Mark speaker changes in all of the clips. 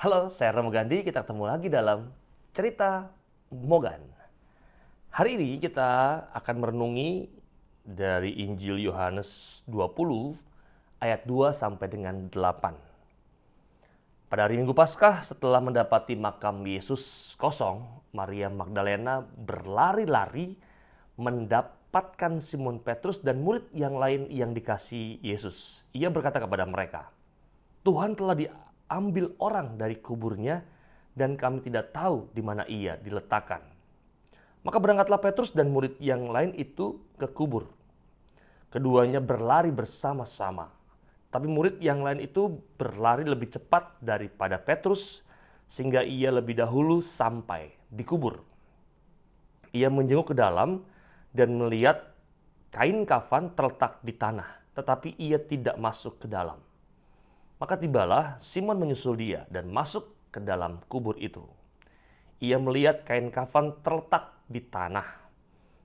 Speaker 1: Halo, saya Ramo Gandhi. Kita ketemu lagi dalam Cerita Mogan. Hari ini kita akan merenungi dari Injil Yohanes 20 ayat 2 sampai dengan 8. Pada hari Minggu Paskah, setelah mendapati makam Yesus kosong, Maria Magdalena berlari-lari mendapatkan Simon Petrus dan murid yang lain yang dikasihi Yesus. Ia berkata kepada mereka, "Tuhan telah diambil orang dari kuburnya dan kami tidak tahu di mana ia diletakkan." Maka berangkatlah Petrus dan murid yang lain itu ke kubur. Keduanya berlari bersama-sama. Tapi murid yang lain itu berlari lebih cepat daripada Petrus sehingga ia lebih dahulu sampai di kubur. Ia menjenguk ke dalam dan melihat kain kafan terletak di tanah, tetapi ia tidak masuk ke dalam. Maka tibalah Simon menyusul dia dan masuk ke dalam kubur itu. Ia melihat kain kafan terletak di tanah.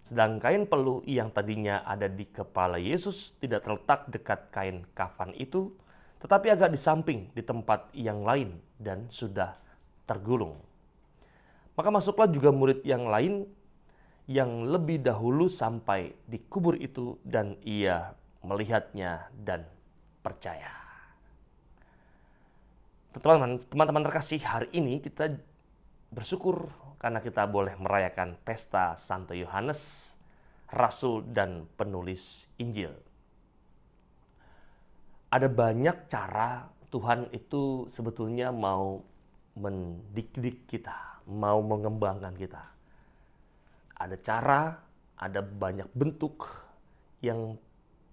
Speaker 1: Sedang kain peluh yang tadinya ada di kepala Yesus tidak terletak dekat kain kafan itu, tetapi agak di samping di tempat yang lain dan sudah tergulung. Maka masuklah juga murid yang lain yang lebih dahulu sampai di kubur itu dan ia melihatnya dan percaya. Teman-teman terkasih, hari ini kita bersyukur karena kita boleh merayakan pesta Santo Yohanes, Rasul dan penulis Injil. Ada banyak cara Tuhan itu sebetulnya mau mendidik kita, mau mengembangkan kita. Ada cara, ada banyak bentuk. Yang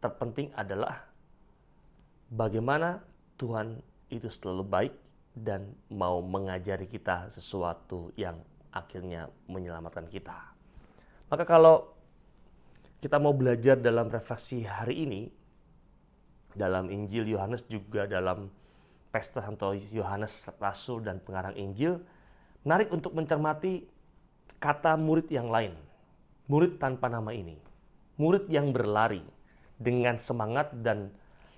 Speaker 1: terpenting adalah bagaimana Tuhan itu selalu baik dan mau mengajari kita sesuatu yang akhirnya menyelamatkan kita. Maka kalau kita mau belajar dalam refleksi hari ini, dalam Injil Yohanes juga dalam pesta Santo Yohanes Rasul dan pengarang Injil, menarik untuk mencermati kata murid yang lain, murid tanpa nama ini, murid yang berlari dengan semangat dan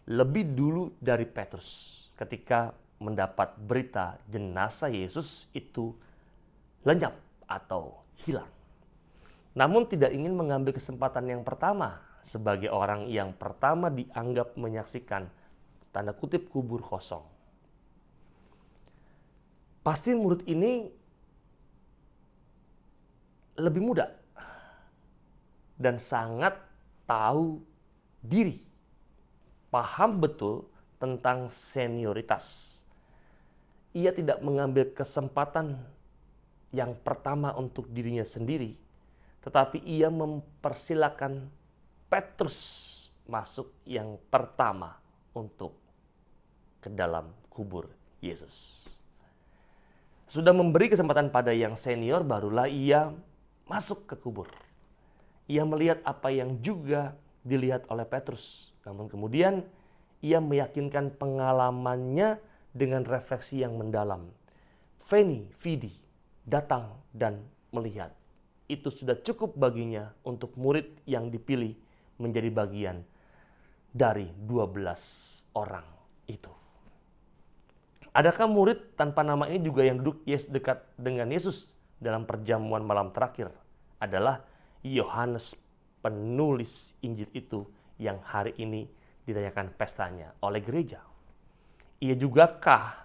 Speaker 1: lebih dulu dari Petrus ketika mendapat berita jenazah Yesus itu lenyap atau hilang. Namun tidak ingin mengambil kesempatan yang pertama sebagai orang yang pertama dianggap menyaksikan tanda kutip kubur kosong. Pasti murid ini lebih muda dan sangat tahu diri, paham betul tentang senioritas. Ia tidak mengambil kesempatan yang pertama untuk dirinya sendiri, tetapi ia mempersilahkan Petrus masuk yang pertama untuk ke dalam kubur Yesus. Sudah memberi kesempatan pada yang senior, barulah ia masuk ke kubur. Ia melihat apa yang juga dilihat oleh Petrus. Namun kemudian ia meyakinkan pengalamannya dengan refleksi yang mendalam. Vidi, datang dan melihat. Itu sudah cukup baginya untuk murid yang dipilih menjadi bagian dari 12 orang itu. Adakah murid tanpa nama ini juga yang duduk dekat dengan Yesus dalam perjamuan malam terakhir? Adalah Yohanes penulis Injil itu yang hari ini dirayakan pestanya oleh gereja. Ia jugakah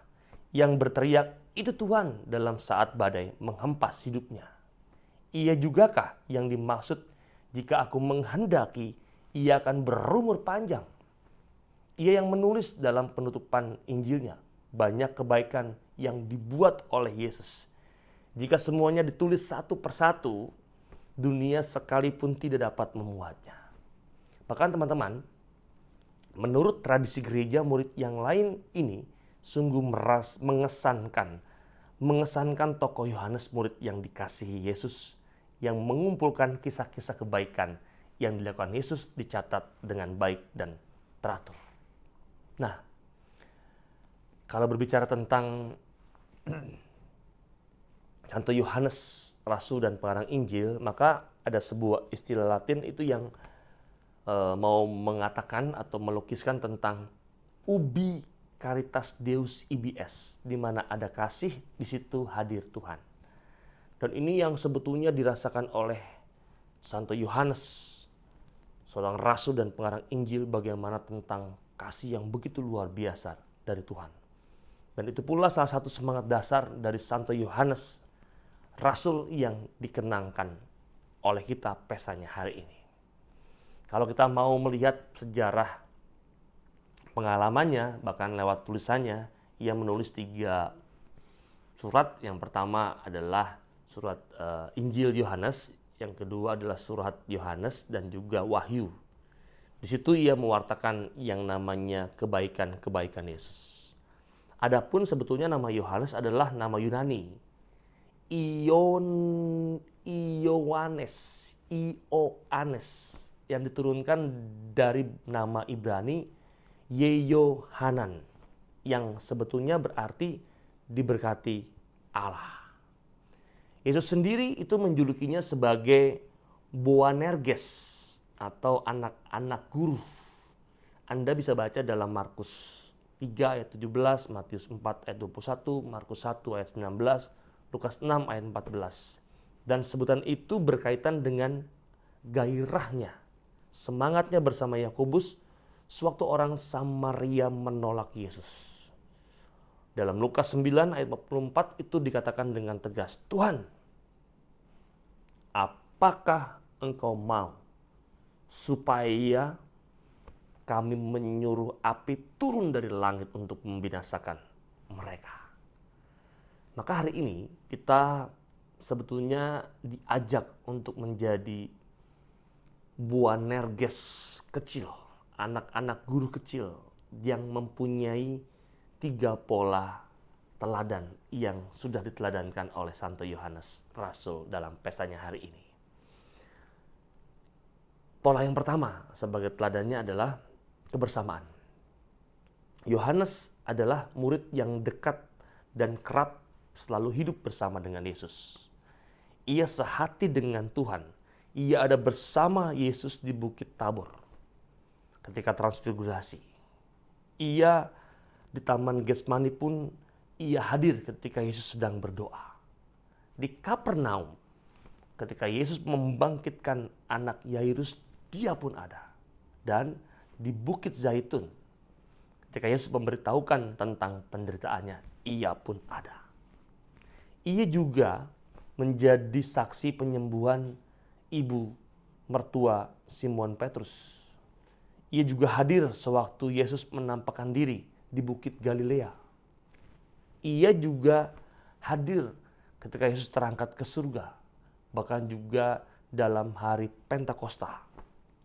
Speaker 1: yang berteriak, "Itu Tuhan," dalam saat badai menghempas hidupnya? Ia jugakah yang dimaksud, "Jika aku menghendaki, ia akan berumur panjang"? Ia yang menulis dalam penutupan Injilnya, banyak kebaikan yang dibuat oleh Yesus. Jika semuanya ditulis satu persatu, dunia sekalipun tidak dapat memuatnya. Bahkan teman-teman, menurut tradisi gereja, murid yang lain ini sungguh mengesankan tokoh Yohanes, murid yang dikasihi Yesus, yang mengumpulkan kisah-kisah kebaikan yang dilakukan Yesus dicatat dengan baik dan teratur. Nah, kalau berbicara tentang Santo Yohanes Rasul dan pengarang Injil, maka ada sebuah istilah Latin itu yang mau mengatakan atau melukiskan tentang ubi Caritas Deus IBS, di mana ada kasih, di situ hadir Tuhan. Dan ini yang sebetulnya dirasakan oleh Santo Yohanes, seorang rasul dan pengarang Injil, bagaimana tentang kasih yang begitu luar biasa dari Tuhan. Dan itu pula salah satu semangat dasar dari Santo Yohanes, rasul yang dikenangkan oleh kita pesanya hari ini. Kalau kita mau melihat sejarah pengalamannya, bahkan lewat tulisannya, ia menulis 3 surat. Yang pertama adalah surat Injil Yohanes, yang kedua adalah surat Yohanes dan juga Wahyu. Di situ ia mewartakan yang namanya kebaikan-kebaikan Yesus. Adapun sebetulnya nama Yohanes adalah nama Yunani. Ioannes yang diturunkan dari nama Ibrani Yeyohanan, yang sebetulnya berarti diberkati Allah. Yesus sendiri itu menjulukinya sebagai Boanerges atau anak-anak guru. Anda bisa baca dalam Markus 3 ayat 17, Matius 4 ayat 21, Markus 1 ayat 19, Lukas 6 ayat 14. Dan sebutan itu berkaitan dengan gairahnya, semangatnya bersama Yakobus sewaktu orang Samaria menolak Yesus. Dalam Lukas 9 ayat 44 itu dikatakan dengan tegas, Tuhan, apakah engkau mau supaya kami menyuruh api turun dari langit untuk membinasakan mereka? Maka hari ini kita sebetulnya diajak untuk menjadi Boanerges kecil, anak-anak guru kecil yang mempunyai 3 pola teladan yang sudah diteladankan oleh Santo Yohanes Rasul dalam pesanya hari ini. Pola yang pertama sebagai teladannya adalah kebersamaan. Yohanes adalah murid yang dekat dan kerap selalu hidup bersama dengan Yesus. Ia sehati dengan Tuhan. Ia ada bersama Yesus di Bukit Tabor ketika transfigurasi. Ia di Taman Getsemani pun ia hadir ketika Yesus sedang berdoa. Di Kapernaum ketika Yesus membangkitkan anak Yairus, dia pun ada. Dan di Bukit Zaitun ketika Yesus memberitahukan tentang penderitaannya, ia pun ada. Ia juga menjadi saksi penyembuhan ibu mertua Simon Petrus. Ia juga hadir sewaktu Yesus menampakkan diri di Bukit Galilea. Ia juga hadir ketika Yesus terangkat ke surga, bahkan juga dalam hari Pentakosta.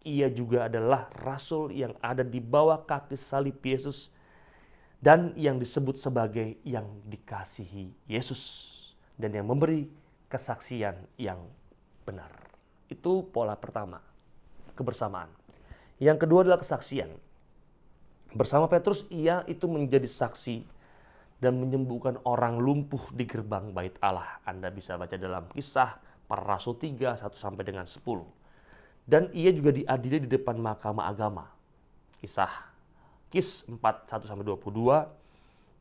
Speaker 1: Ia juga adalah rasul yang ada di bawah kaki salib Yesus dan yang disebut sebagai yang dikasihi Yesus dan yang memberi kesaksian yang benar. Itu pola pertama, kebersamaan. Yang kedua adalah kesaksian. Bersama Petrus, ia itu menjadi saksi dan menyembuhkan orang lumpuh di gerbang bait Allah. Anda bisa baca dalam Kisah Para Rasul 3, 1 sampai dengan 10. Dan ia juga diadili di depan mahkamah agama. Kis 4, 1 sampai 22.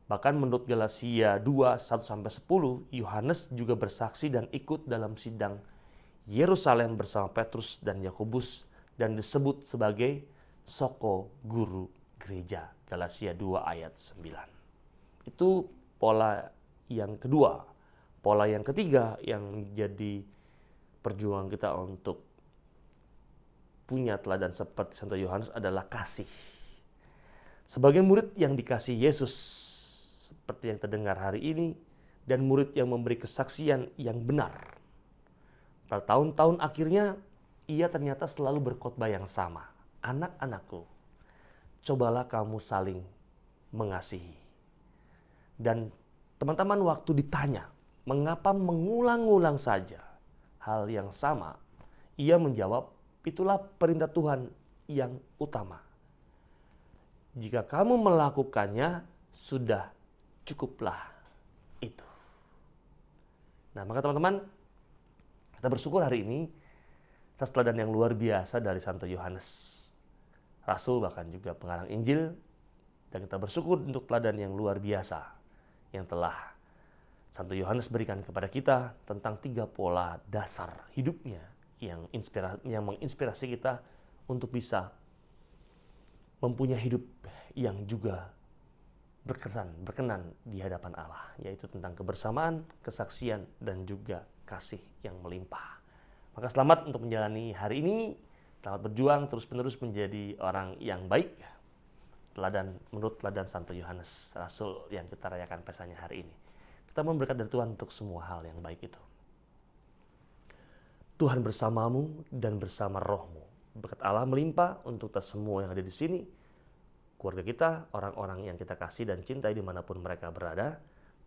Speaker 1: Bahkan menurut Galatia 2, 1 sampai 10, Yohanes juga bersaksi dan ikut dalam sidang Yerusalem bersama Petrus dan Yakobus dan disebut sebagai Soko Guru Gereja, Galatia 2 ayat 9. Itu pola yang kedua. Pola yang ketiga yang menjadi perjuangan kita untuk punya teladan seperti Santo Yohanes adalah kasih. Sebagai murid yang dikasihi Yesus, seperti yang terdengar hari ini, dan murid yang memberi kesaksian yang benar. Pada tahun-tahun akhirnya, ia ternyata selalu berkhotbah yang sama. Anak-anakku, cobalah kamu saling mengasihi. Dan teman-teman waktu ditanya, mengapa mengulang-ulang saja hal yang sama? Ia menjawab, itulah perintah Tuhan yang utama. Jika kamu melakukannya, sudah cukuplah itu. Nah, maka teman-teman, kita bersyukur hari ini atas teladan yang luar biasa dari Santo Yohanes, Rasul bahkan juga pengarang Injil, Dan kita bersyukur untuk teladan yang luar biasa yang telah Santo Yohanes berikan kepada kita tentang 3 pola dasar hidupnya yang menginspirasi kita untuk bisa mempunyai hidup yang juga berkenan di hadapan Allah, yaitu tentang kebersamaan, kesaksian, dan juga kasih yang melimpah. Maka selamat untuk menjalani hari ini, selamat berjuang terus-menerus menjadi orang yang baik, menurut teladan Santo Yohanes Rasul yang kita rayakan pestanya hari ini. Kita mohon berkat dari Tuhan untuk semua hal yang baik itu. Tuhan bersamamu dan bersama rohmu. Berkat Allah melimpah untuk kita semua yang ada di sini, keluarga kita, orang-orang yang kita kasih dan cintai dimanapun mereka berada.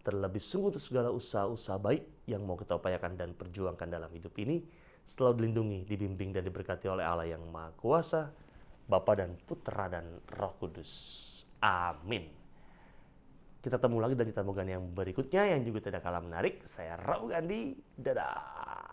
Speaker 1: Terlebih sungguh untuk segala usaha-usaha baik yang mau kita upayakan dan perjuangkan dalam hidup ini, selalu dilindungi, dibimbing, dan diberkati oleh Allah yang Maha Kuasa, Bapa dan Putra dan Roh Kudus. Amin. Kita ketemu lagi dan ditemukan yang berikutnya yang juga tidak kalah menarik. Saya Raul Gandhi. Dadah.